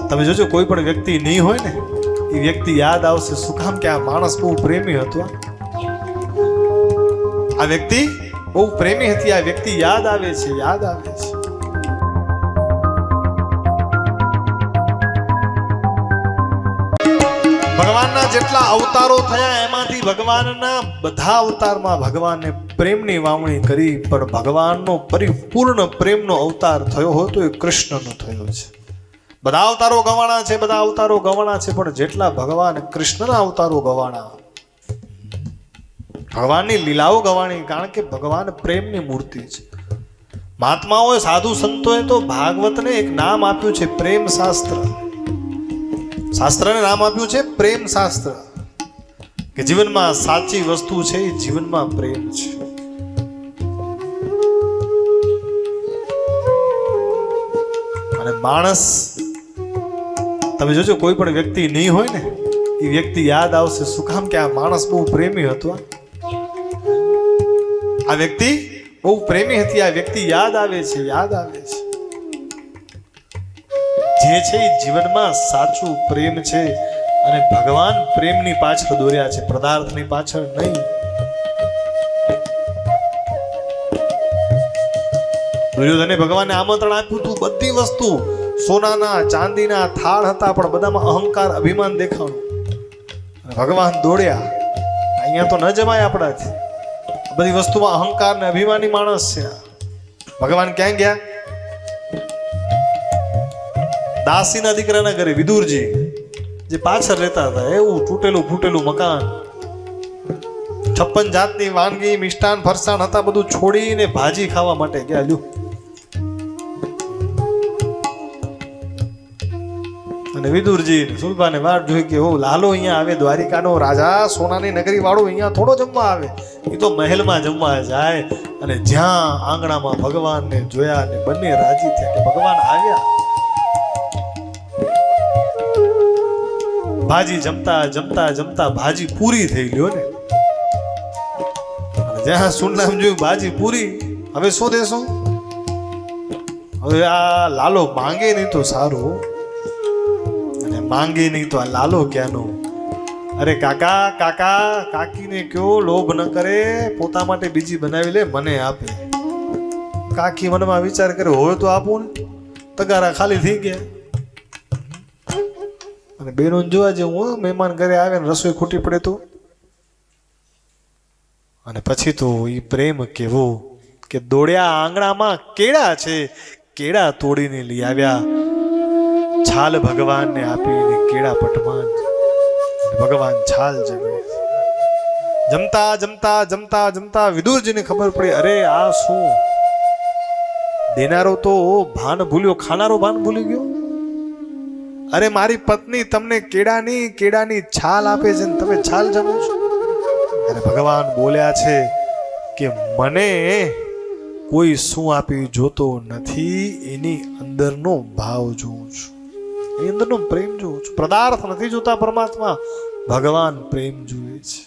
તમે જોજો કોઈ પણ વ્યક્તિ નહીં હોય ને એ વ્યક્તિ યાદ આવશે. શું કામ કે આ માણસ બહુ પ્રેમી હતો, આ વ્યક્તિ બહુ પ્રેમી હતી, આ વ્યક્તિ યાદ આવે છે, યાદ આવે છે. ભગવાનના જેટલા અવતારો થયા એમાંથી ભગવાનના બધા અવતારમાં ભગવાને પ્રેમની વાવણી કરી, પણ ભગવાનનો પરિપૂર્ણ પ્રેમનો અવતાર થયો હોય તો એ કૃષ્ણનો થયો છે. બધા અવતારો ગવાણા છે, બધા અવતારો ગવાણા છે, પણ જેટલા ભગવાન કૃષ્ણના અવતારો ગવાણા, ભગવાનની લીલાઓ ગવાણી, કારણ કે ભગવાન પ્રેમની મૂર્તિ છે. મહાત્માઓએ સાધુ સંતોએ તો ભાગવતને એક નામ આપ્યું છે પ્રેમ શાસ્ત્ર. શાસ્ત્રને નામ આપ્યું છે પ્રેમ શાસ્ત્ર, કે જીવનમાં સાચી વસ્તુ છે એ જીવનમાં પ્રેમ છે. અને માણસ, તમે જોજો કોઈ પણ વ્યક્તિ નહીં હોય ને એ વ્યક્તિ યાદ આવશે. શું કામ કે આ માણસ બહુ પ્રેમી હતો, આ વ્યક્તિ બહુ પ્રેમી હતી, આ વ્યક્તિ યાદ આવે છે, યાદ આવે છે. જે છે એ જીવનમાં સાચું પ્રેમ છે, અને ભગવાન પ્રેમની પાછળ દોર્યા છે, પદાર્થની પાછળ નહીં. દુર્યોધને ભગવાનને આમંત્રણ આપ્યું હતું, બધી વસ્તુ સોનાના ચાંદીના થાળ હતા, પણ બધામાં અહંકાર અભિમાન દેખાણું. ભગવાન દોડ્યા, અહીંયા તો ન જમાય આપણાથી, બધી વસ્તુમાં અહંકાર ને અભિમાની માણસ છે. ભગવાન ક્યાં ગયા? દાસીના દીકરાના ઘરે. વિદુરજી જે પાછળ રહેતા હતા, એવું તૂટેલું ફૂટેલું મકાન, 56 જાતની વાનગી, મિષ્ટાન, ફરસાણ હતા, બધું છોડીને ભાજી ખાવા માટે ગયા. લ્યો, અને વિદુરજી સુરભાને વાટ જોઈ કે ઓ લાલો અહીંયા આવે, દ્વારિકાનો રાજા, સોનાની નગરી વાળો અહીંયા થોડો જમવા આવે, એ તો મહેલમાં જમવા જાય. અને જ્યાં આંગણામાં ભગવાનને જોયા ને બંને રાજી થયા કે ભગવાન આવ્યા. ભાજી જમતા જમતા જમતા ભાજી પૂરી થઈ ગયો ને, જ્યાં સુનલામ જોયું ભાજી પૂરી, હવે શું દેશું? હવે આ લાલો માંગે નહીં તો સારું, અને માંગે નહીં તો આ લાલો ક્યાંનો? અરે કાકા, કાકા, કાકીને કયો લોભ ન કરે, પોતા માટે બીજી બનાવી લે, મને આપે. કાકી મનમાં વિચાર કરે, હોય તો આપું ને, તગારા ખાલી થઈ ગયા. અને બેનો જોવા જેવું, મહેમાન ઘરે આવે ને રસોઈ ખૂટી પડે તો. અને પછી તો એ પ્રેમ કેવો કે દોડ્યા આંગણામાં કેળા છે, કેળા તોડીને લઈ આવ્યા, છાલ ભગવાનને આપીને કેળા પટમાં ભગવાન છાલ જમે. જમતા જમતા જમતા જમતા વિદુરજીને ખબર પડી, અરે આ શું? દેનારો તો ભાન ભૂલ્યો, ખાનારો ભાન ભૂલી ગયો. અરે મારી પત્ની તમને કેળાની છાલ આપે છે ને તમે છાલ જમો છો? અરે ભગવાન બોલ્યા છે કે મને કોઈ શું આપી જોતો નથી, એની અંદરનો ભાવ જોઉં છું, એની અંદરનો પ્રેમ જોઉં છું. પદાર્થ નથી જોતા પરમાત્મા, ભગવાન પ્રેમ જુએ છે.